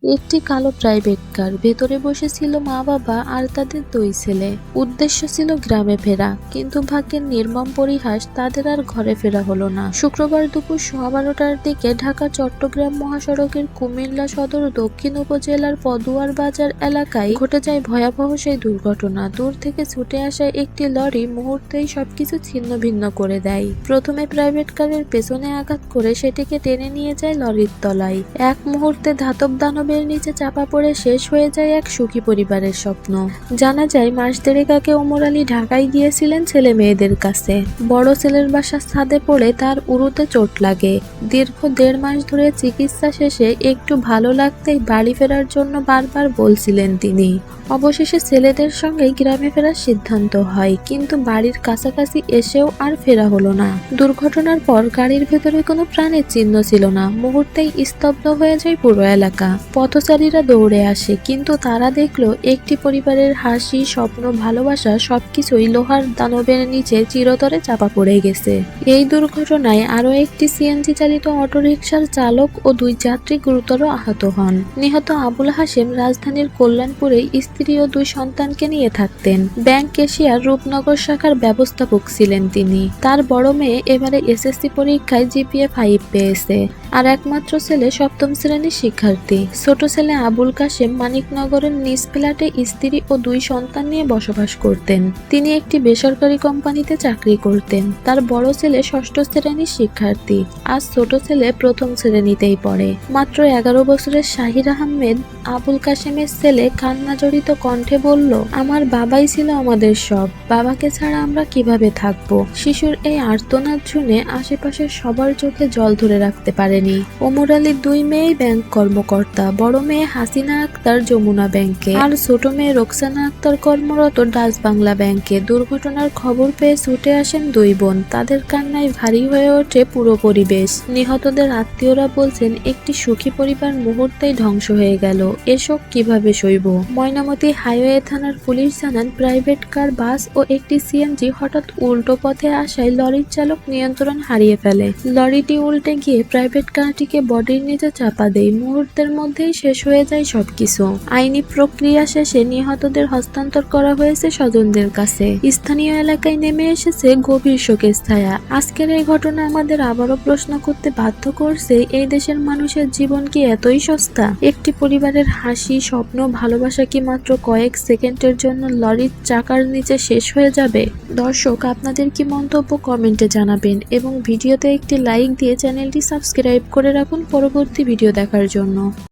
একটি কালো private car, ভেতরে বসেছিল মা বাবা আর তাদের 2 ছেলে। উদ্দেশ্য ছিল গ্রামে ফেরা, কিন্তু ভাগ্যের নির্মম পরিহাস, তাদের আর ঘরে ফেরা হলো না। শুক্রবার দুপুর 12:15টার দিকে ঢাকা চট্টগ্রাম মহাসড়কের কুমিল্লা সদর দক্ষিণ উপজেলার পদুয়ার বাজার এলাকায় ঘটে যায় ভয়াবহ সেই দুর্ঘটনা। দূর থেকে ছুটে আসা একটি লরি মুহূর্তেই সবকিছু ছিন্ন ভিন্ন করে দেয়। প্রথমে প্রাইভেট কারের পেছনে আঘাত করে সেটিকে টেনে নিয়ে যায় লরির তলায়। এক মুহূর্তে ধাতব দানবের নিচে চাপা পড়ে শেষ হয়ে যায় এক সুখী পরিবারের স্বপ্ন। জানা যায় মাস দেড়েক আগে ওমর আলী ঢাকায় গিয়েছিলেন ছেলে মেয়েদের কাছে। বড় ছেলের বাসার ছাদে পড়ে তার উরুতে চোট লাগে। দীর্ঘ 1.5 মাস ধরে চিকিৎসা শেষে একটু ভালো লাগতেই বাড়ি ফেরার জন্য বারবার বলছিলেন তিনি। অবশেষে ছেলেদের সঙ্গে গ্রামে ফেরার সিদ্ধান্ত হয়, কিন্তু বাড়ির কাছাকাছি এসেও আর ফেরা হলো না। দুর্ঘটনার পর গাড়ির ভেতরে কোনো প্রাণের চিহ্ন ছিল না। মুহূর্তেই স্তব্ধ হয়ে যায় পুরো এলাকা। পথচারীরা দৌড়ে আসে, কিন্তু তারা দেখলো একটি পরিবারের হাসি, স্বপ্ন, ভালোবাসা সবকিছুই লোহার দানবের নিচে চিরতরে চাপা পড়ে গেছে। এই দুর্ঘটনায় আরো একটি সিএনজি চালিত অটোরিকশার চালক ও 2 যাত্রী গুরুতর আহত হন। নিহত আবুল হাশেম রাজধানীর কল্যাণপুরে স্ত্রী ও 2 সন্তানকে নিয়ে থাকতেন। ব্যাংক এশিয়ার রূপনগর শাখার ব্যবস্থাপক ছিলেন তিনি। তার বড় মেয়ে এবারে এসএসসি পরীক্ষায় জিপিএ 5 পেয়েছে, আর একমাত্র ছেলে 7ম শ্রেণীর শিক্ষার্থী। ছোট ছেলে আবুল কাশেম মানিকনগরের নিজ ফ্ল্যাটে স্ত্রী ও 2 সন্তান নিয়ে বসবাস করতেন। তিনি একটি বেসরকারি কোম্পানিতে চাকরি করতেন। তার বড় ছেলে 6ষ্ঠ শ্রেণীর শিক্ষার্থী, আর ছোট ছেলে 1ম শ্রেণীতেই পড়ে। মাত্র 11 বছরের শাহির আহমেদ, আবুল কাশেমের ছেলে, কান্না জড়িত কণ্ঠে বলল, আমার বাবাই ছিল আমাদের সব, বাবাকে ছাড়া আমরা কিভাবে থাকবো। শিশুর এই আর্তনাদ শুনে আশেপাশের সবার চোখে জল ধরে রাখতে পারেনি। ওমর আলীর 2 মেয়েই ব্যাংক কর্মকর্তা। বড় মেয়ে হাসিনা আক্তার যমুনা ব্যাংকে, আর ছোট মেয়ে রোকসানা আক্তার কর্মরত ডাচ বাংলা ব্যাংকে। দুর্ঘটনার খবর পেয়ে ছুটে আসেন 2 বোন। তাদের কান্নায় ভারী হয়ে ওঠে পুরো পরিবেশ। নিহতদের আত্মীয়রা বলছেন, একটি সুখী পরিবার মুহূর্তেই ধ্বংস হয়ে গেল। এসব কিভাবে সইব। ময়নামতি হাইওয়ে থানার পুলিশ জানান, প্রাইভেট কার, বাস ও একটি সিএনজি হঠাৎ উল্টো পথে আসায় লরির চালক নিয়ন্ত্রণ হারিয়ে ফেলে। লরিটি উল্টে গিয়ে প্রাইভেট কারটিকে বডির নিচে চাপা দেয়। মুহূর্তের মধ্যেই শেষ হয়ে যায় সবকিছু। আইনি প্রক্রিয়া শেষে নিহতদের হস্তান্তর করা হয়েছে স্বজনদের কাছে। স্থানীয় এলাকায় নেমে এসেছে গভীর শোকের ছায়া। আজকের এই ঘটনা আমাদের আবারও প্রশ্ন করতে বাধ্য করছে, এই দেশের মানুষের জীবন কি এতই সস্তা? একটি পরিবারের হাসি, স্বপ্ন, ভালোবাসা কি মাত্র কয়েক সেকেন্ডের জন্য লরির চাকার নিচে শেষ হয়ে যাবে? দর্শক, আপনাদের কি মন্তব্য কমেন্টে জানাবেন, এবং ভিডিওতে একটি লাইক দিয়ে চ্যানেলটি সাবস্ক্রাইব করে রাখুন পরবর্তী ভিডিও দেখার জন্য।